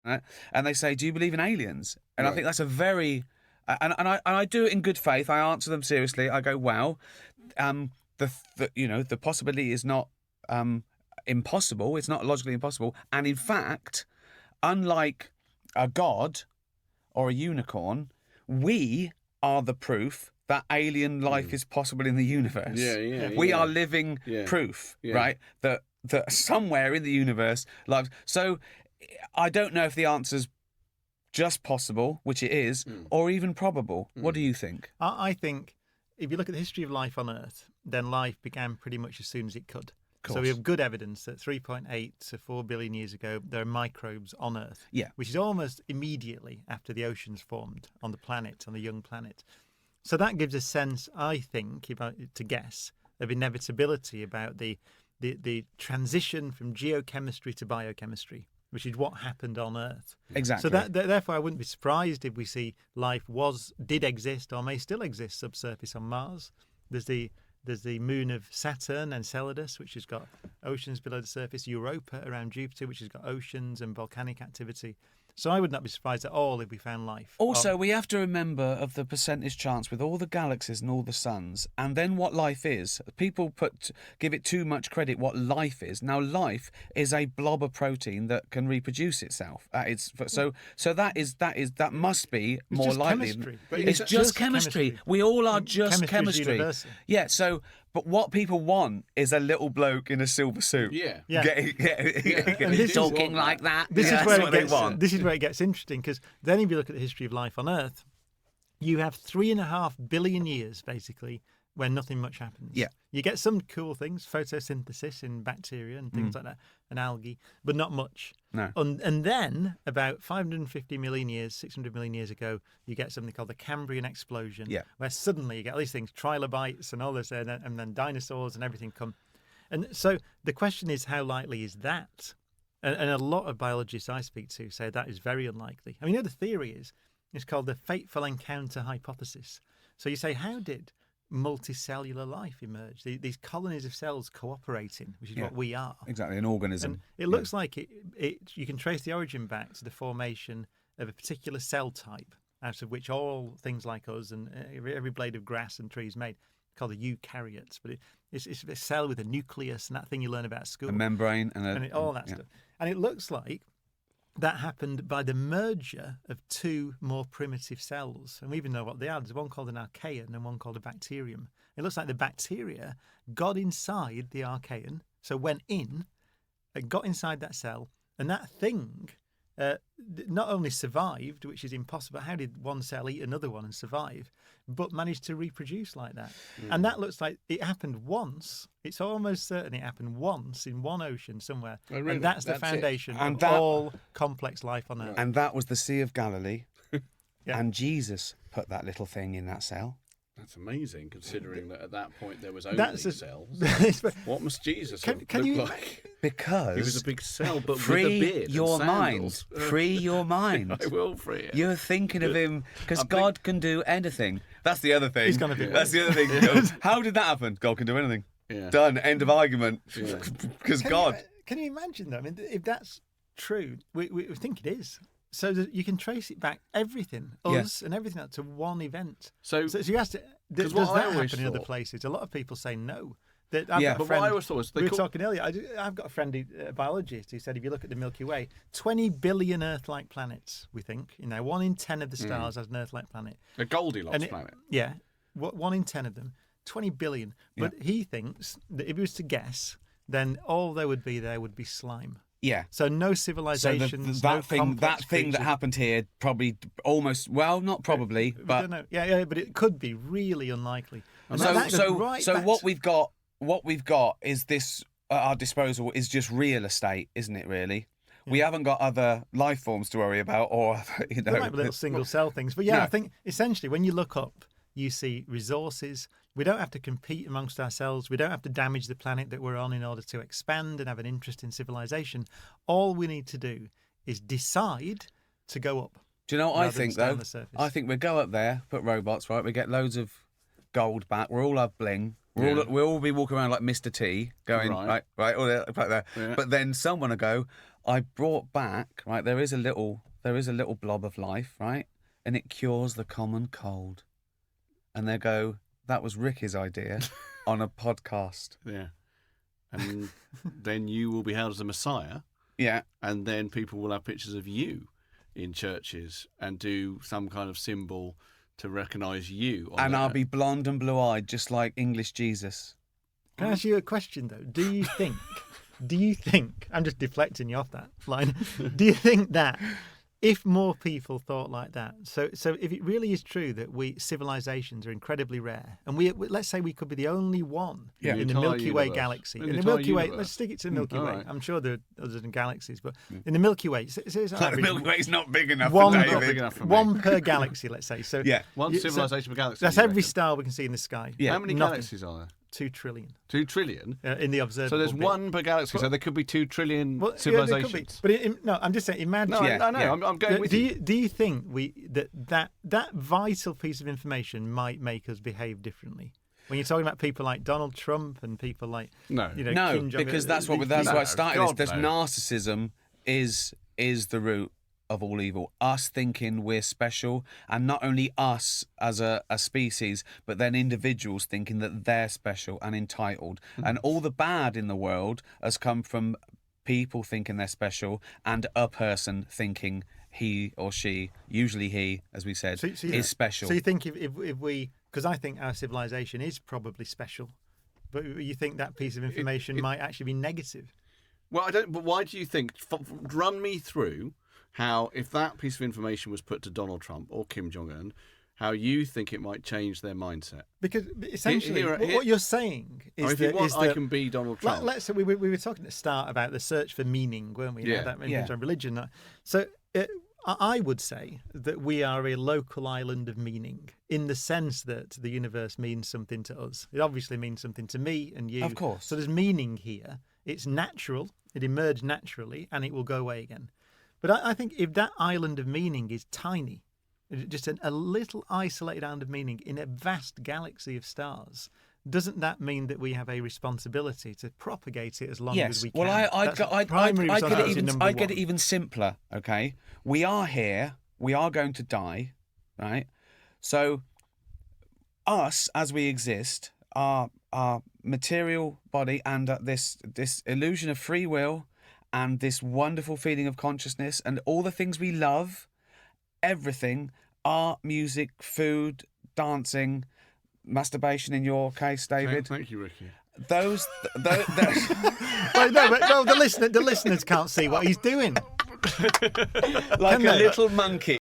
right? And they say, "Do you believe in aliens?" And I think that's a very, and I do it in good faith. I answer them seriously. I go, "Well, the possibility is not impossible. It's not logically impossible. And in fact, unlike a god or a unicorn, we are the proof that alien life is possible in the universe. We are living proof, right? That somewhere in the universe, life. So I don't know if the answer's just possible, which it is, or even probable. What do you think? I think if you look at the history of life on Earth, then life began pretty much as soon as it could. So we have good evidence that 3.8 to 4 billion years ago, there are microbes on Earth, which is almost immediately after the oceans formed on the planet, on the young planet. So that gives a sense, I think, if I to guess, of inevitability about the transition from geochemistry to biochemistry, which is what happened on Earth. Exactly. So therefore, I wouldn't be surprised if we see life did exist or may still exist subsurface on Mars. There's the moon of Saturn, Enceladus, which has got oceans below the surface. Europa around Jupiter, which has got oceans and volcanic activity. So I would not be surprised at all if we found life. Also, we have to remember of the percentage chance with all the galaxies and all the suns, and then what life is. People give it too much credit what life is. Now, life is a blob of protein that can reproduce itself. So that must be more likely. Chemistry. It's just chemistry. We all are just chemistry. Yeah. So. But what people want is a little bloke in a silver suit. Talking like that. This is where it gets interesting, because then if you look at the history of life on Earth, you have 3.5 billion years, basically, where nothing much happens. Yeah. You get some cool things, photosynthesis in bacteria and things like that, and algae, but not much. No. And then, about 550 million years, 600 million years ago, you get something called the Cambrian explosion, where suddenly you get all these things, trilobites and all this, and then dinosaurs and everything come. And so the question is, how likely is that? And a lot of biologists I speak to say that is very unlikely. I mean, the theory is, it's called the fateful encounter hypothesis. So you say, how did multicellular life emerge? These colonies of cells cooperating, which is what we are. Exactly, an organism. And it looks like you can trace the origin back to the formation of a particular cell type, out of which all things like us and every blade of grass and tree is made, called the eukaryotes. But it's a cell with a nucleus and that thing you learn about at school. A membrane and all that stuff. And it looks like that happened by the merger of two more primitive cells. And we even know what they are. There's one called an archaean and one called a bacterium. It looks like the bacteria got inside the archaean, so went in and got inside that cell, and that thing not only survived, which is impossible. How did one cell eat another one and survive? But managed to reproduce like that. And that looks like it happened once. It's almost certain it happened once in one ocean somewhere. Oh, really? And that's the foundation of all complex life on Earth. And that was the Sea of Galilee. And Jesus put that little thing in that cell. That's amazing, considering that at that point there was only cells. What must Jesus look like? Because he was a big cell, but free with a beard your and mind. Free your mind. I will free it. You're thinking of him because God can do anything. That's the other thing. He's going to do That's the other thing. How did that happen? God can do anything. Done. End of argument. Because God. Can you imagine that? I mean, if that's true, we think it is. So that you can trace it back, everything, us and everything, up to one event. So you asked, does that happen in other places? A lot of people say no. But what I always thought was... We were talking earlier, I've got a friend, a biologist, who said if you look at the Milky Way, 20 billion Earth-like planets, we think. 1 in 10 of the stars has an Earth-like planet. A Goldilocks planet. Yeah, 1 in 10 of them, 20 billion. But he thinks that if he was to guess, then all there would be slime. Yeah. So no civilizations. So that thing that happened here probably almost, well, not probably, but don't know. Yeah, but it could be really unlikely. So what we've got is this at our disposal is just real estate, isn't it? Really, we haven't got other life forms to worry about, or there might be little single cell things, but I think essentially when you look up, you see resources. We don't have to compete amongst ourselves. We don't have to damage the planet that we're on in order to expand and have an interest in civilization. All we need to do is decide to go up. Do you know what I think, though? I think we go up there, put robots, right? We get loads of gold back. We'll all have bling. We'll all be walking around like Mr. T, going, right, all like that. Yeah. But then someone will go, I brought back, right, there is a little blob of life, right? And it cures the common cold. And they go, that was Ricky's idea on a podcast. Yeah. And then you will be hailed as the Messiah. Yeah. And then people will have pictures of you in churches and do some kind of symbol to recognise you. And I'll be blonde and blue-eyed, just like English Jesus. Can I ask you a question, though? Do you think, I'm just deflecting you off that line, do you think that if more people thought like that, so if it really is true that civilizations are incredibly rare, and let's say we could be the only one in the Milky Way galaxy, in the Milky Way, let's stick it to the Milky Way. Right. I'm sure there are others in galaxies, but in the Milky Way, the Milky Way is not big enough for David. Not big enough for me. One per galaxy, let's say. So one civilization per galaxy. That's every star we can see in the sky. Yeah. How many galaxies are there? 2 trillion. 2 trillion? In the observable So there's bit. one per galaxy, so there could be 2 trillion civilizations. But no, I'm just saying, imagine. No, I know, I'm going with you. Do you think that vital piece of information might make us behave differently? When you're talking about people like Donald Trump and people like... No, Kim Jong-un, because that's what it started. Narcissism is the root of all evil. Us thinking we're special, and not only us as a species, but then individuals thinking that they're special and entitled. And all the bad in the world has come from people thinking they're special and a person thinking he or she, usually he, as we said, is special. So you think if we... Because I think our civilization is probably special, but you think that piece of information might actually be negative? Well, I don't... But why do you think... Run me through how, if that piece of information was put to Donald Trump or Kim Jong-un, how you think it might change their mindset. Because essentially, what you're saying is that... I can be Donald Trump. Let's say we were talking at the start about the search for meaning, weren't we? That on religion. So I would say that we are a local island of meaning, in the sense that the universe means something to us. It obviously means something to me and you. Of course. So there's meaning here. It's natural. It emerged naturally, and it will go away again. But I think if that island of meaning is tiny, just a little isolated island of meaning in a vast galaxy of stars, doesn't that mean that we have a responsibility to propagate it as long as we can? Well, I get it even simpler, okay? We are here. We are going to die, right? So us, as we exist, our material body and this illusion of free will and this wonderful feeling of consciousness and all the things we love, everything, art, music, food, dancing, masturbation in your case, David. Thank you, Ricky. No, the listeners can't see what he's doing. Like a little monkey.